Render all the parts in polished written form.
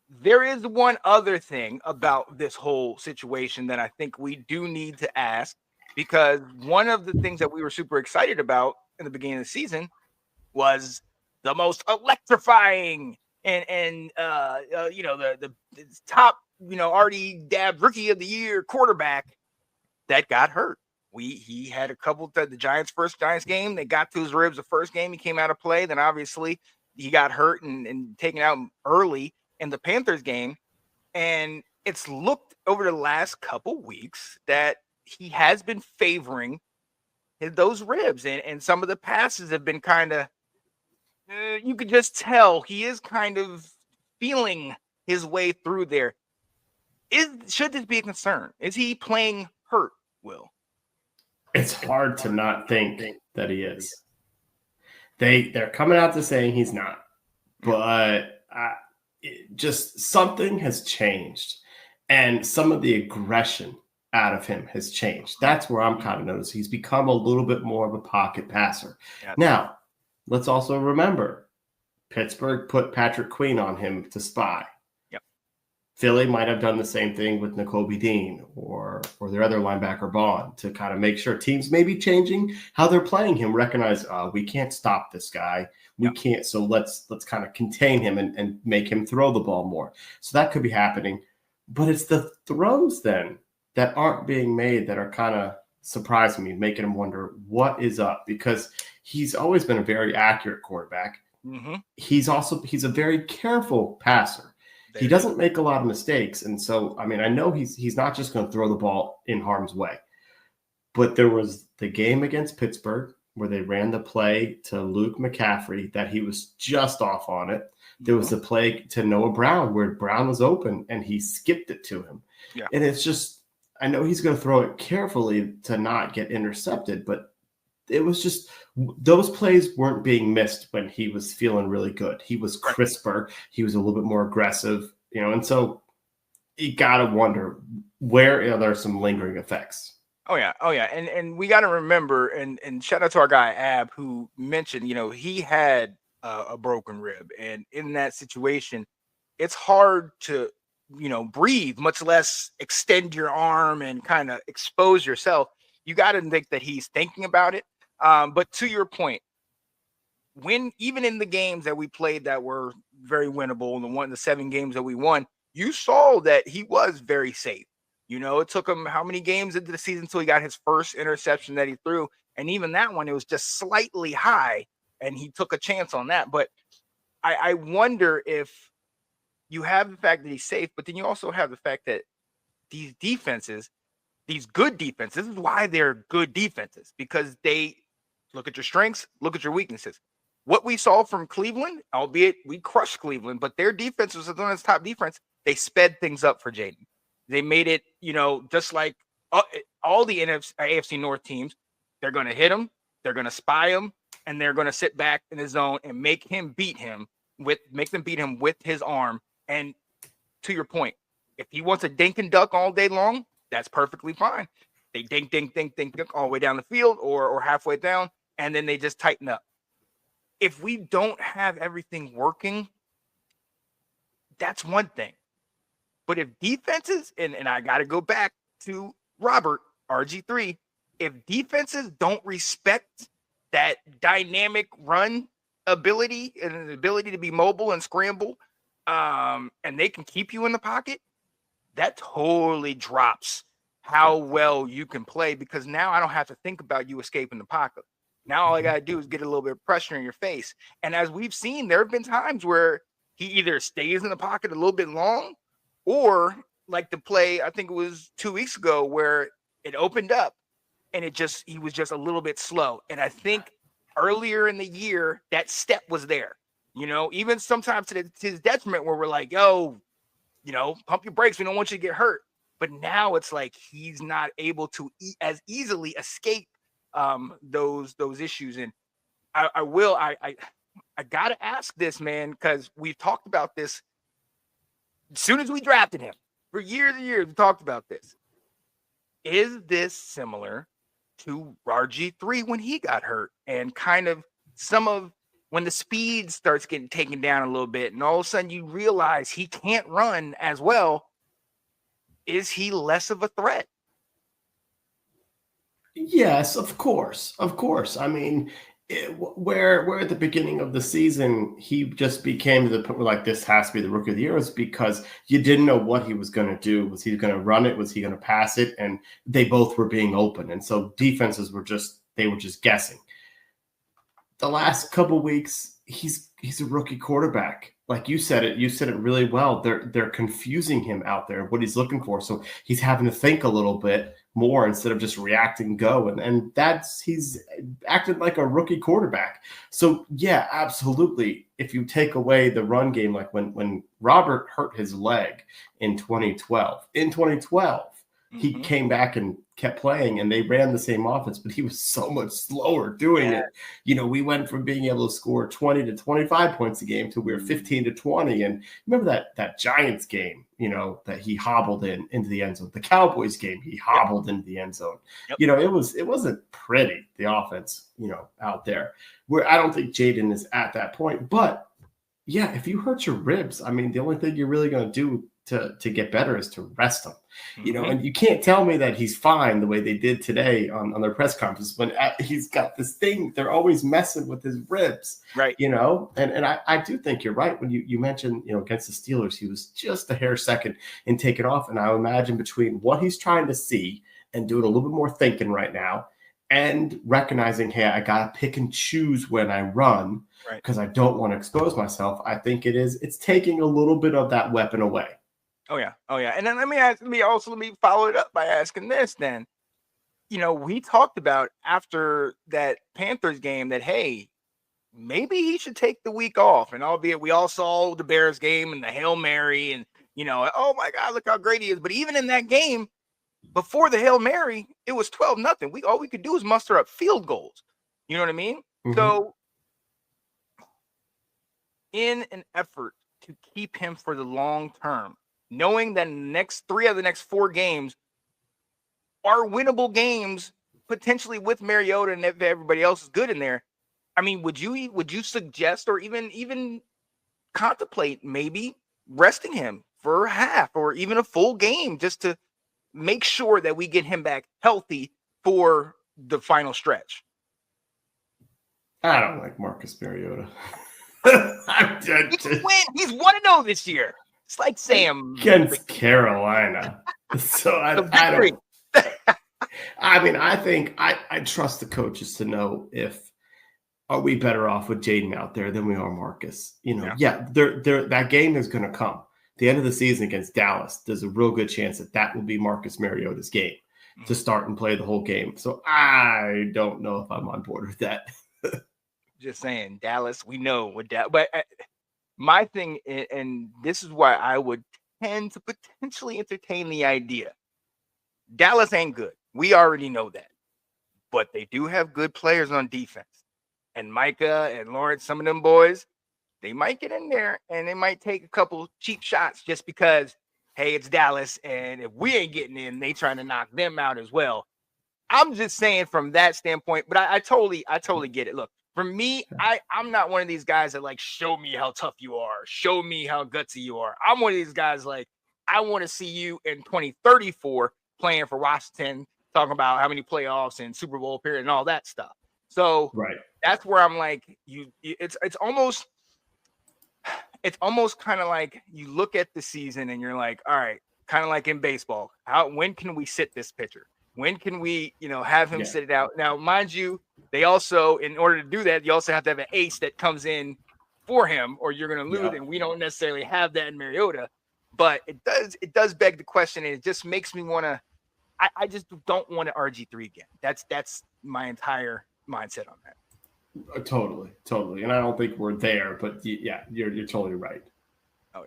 There is one other thing about this whole situation that I think we do need to ask, because one of the things that we were super excited about in the beginning of the season was the most electrifying the top, already dabbed rookie of the year quarterback that got hurt. He had a couple the Giants' first Giants game. They got to his ribs the first game. He came out of play. Then obviously he got hurt and taken out early in the Panthers game. And it's looked over the last couple weeks that he has been favoring those ribs, and some of the passes have been kind of. You could just tell he is kind of feeling his way through there. Should this be a concern? Is he playing hurt, Will? It's hard to not think that he is. They're coming out to saying he's not, but just something has changed, and some of the aggression out of him has changed. That's where I'm kind of noticing he's become a little bit more of a pocket passer. Yeah. Now, let's also remember Pittsburgh put Patrick Queen on him to spy. Philly might have done the same thing with Nakobe Dean or their other linebacker Bond to kind of make sure teams may be changing how they're playing him, recognize we can't stop this guy. We can't. So let's kind of contain him and make him throw the ball more. So that could be happening. But it's the throws then that aren't being made that are kind of surprising me, making him wonder what is up, because he's always been a very accurate quarterback. Mm-hmm. He's a very careful passer. He doesn't make a lot of mistakes. And so, I mean, I know he's not just going to throw the ball in harm's way. But there was the game against Pittsburgh where they ran the play to Luke McCaffrey that he was just off on it. There was the play to Noah Brown where Brown was open and he skipped it to him. Yeah. And it's just, I know he's going to throw it carefully to not get intercepted, but it was just those plays weren't being missed when he was feeling really good. He was crisper. He was a little bit more aggressive, and so you got to wonder where are there some lingering effects. Oh yeah. And we got to remember, and shout out to our guy Ab, who mentioned, he had a broken rib, and in that situation, it's hard to, breathe, much less extend your arm and kind of expose yourself. You got to think that he's thinking about it. But to your point, even in the games that we played that were very winnable, the 7 games that we won, you saw that he was very safe. It took him how many games into the season until he got his first interception that he threw, and even that one, it was just slightly high, and he took a chance on that. But I wonder if you have the fact that he's safe, but then you also have the fact that these defenses, these good defenses, this is why they're good defenses, because they look at your strengths, look at your weaknesses. What we saw from Cleveland, albeit we crushed Cleveland, but their defense was one of the top defense. They sped things up for Jaden. They made it, just like all the AFC North teams, they're going to hit him, they're going to spy him, and they're going to sit back in the zone and make them beat him with his arm. And to your point, if he wants to dink and duck all day long, that's perfectly fine. They dink all the way down the field or halfway down, and then they just tighten up. If we don't have everything working, that's one thing. But if defenses, and I got to go back to Robert, RG3, if defenses don't respect that dynamic run ability and the ability to be mobile and scramble, and they can keep you in the pocket, that totally drops how well you can play, because now I don't have to think about you escaping the pocket. Now all I got to do is get a little bit of pressure in your face. And as we've seen, there have been times where he either stays in the pocket a little bit long, or like the play, I think it was 2 weeks ago, where it opened up and he was just a little bit slow. And I think earlier in the year, that step was there, even sometimes to his detriment, where we're like, yo, pump your brakes. We don't want you to get hurt. But now it's like he's not able to as easily escape those issues. And I got to ask this, man, because we've talked about this as soon as we drafted him. For years and years, we talked about this. Is this similar to RG3 when he got hurt, and kind of some of when the speed starts getting taken down a little bit, and all of a sudden you realize he can't run as well, is he less of a threat? Yes, of course, of course. I mean, where at the beginning of the season he just became to the point where like this has to be the rookie of the year is because you didn't know what he was going to do. Was he going to run it? Was he going to pass it? And they both were being open, and so defenses were just guessing. The last couple weeks, he's a rookie quarterback. Like you said it really well. They're confusing him out there, what he's looking for. So he's having to think a little bit more instead of just react and go. And he's acted like a rookie quarterback. So yeah, absolutely. If you take away the run game, like when Robert hurt his leg in 2012, he came back and kept playing, and they ran the same offense, but he was so much slower doing it. You know, we went from being able to score 20 to 25 points a game to we were 15 to 20. And remember that Giants game, you know, that he hobbled into the end zone. The Cowboys game, he hobbled into the end zone. You know, it wasn't pretty, the offense, you know, out there. Where I don't think Jayden is at that point. But yeah, if you hurt your ribs, I mean, the only thing you're really going to do to get better is to rest him, you know, and you can't tell me that he's fine the way they did today on their press conference when he's got this thing. They're always messing with his ribs, right? You know, and I do think you're right when you mentioned, you know, against the Steelers, he was just a hair second in taking off. And I imagine between what he's trying to see and doing a little bit more thinking right now and recognizing, hey, I got to pick and choose when I run because I don't want to expose myself. I think it's taking a little bit of that weapon away. Oh yeah. And then let me follow it up by asking this then. You know, we talked about after that Panthers game that, hey, maybe he should take the week off. And albeit we all saw the Bears game and the Hail Mary and, you know, oh my God, look how great he is. But even in that game, before the Hail Mary, it was 12-0. All we could do is muster up field goals. You know what I mean? Mm-hmm. So in an effort to keep him for the long term, knowing that three of the next 4 games are winnable games, potentially with Mariota and if everybody else is good in there. I mean, would you suggest or even contemplate maybe resting him for a half or even a full game just to make sure that we get him back healthy for the final stretch? I don't like Marcus Mariota. He's 1-0 this year. It's like Sam against Carolina. So I don't. I mean, I think I trust the coaches to know if are we better off with Jayden out there than we are Marcus. You know, that game is going to come. The end of the season against Dallas, there's a real good chance that will be Marcus Mariota's game to start and play the whole game. So I don't know if I'm on board with that. Just saying, Dallas, we know what that, but. My thing, and this is why I would tend to potentially entertain the idea. Dallas ain't good. We already know that. But they do have good players on defense. And Micah and Lawrence, some of them boys, they might get in there and they might take a couple cheap shots just because, hey, it's Dallas. And if we ain't getting in, they trying to knock them out as well. I'm just saying from that standpoint, but I totally get it. Look. For me, I'm not one of these guys that like show me how tough you are, show me how gutsy you are. I'm one of these guys like I want to see you in 2034 playing for Washington, talking about how many playoffs and Super Bowl period and all that stuff. So that's where I'm like, it's almost kind of like you look at the season and you're like, all right, kind of like in baseball, when can we sit this pitcher? When can we, you know, have him sit it out? Now, mind you, they also, in order to do that, you also have to have an ace that comes in for him, or you're going to lose. And we don't necessarily have that in Mariota. But it does beg the question, and it just makes me want to. I just don't want an RG3 again. That's my entire mindset on that. Totally, and I don't think we're there, but yeah, you're totally right. Oh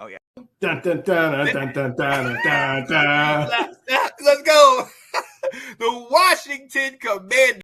yeah. Dun, dun, dun, dun, dun, dun, dun, dun. Let's go. The Washington Commanders.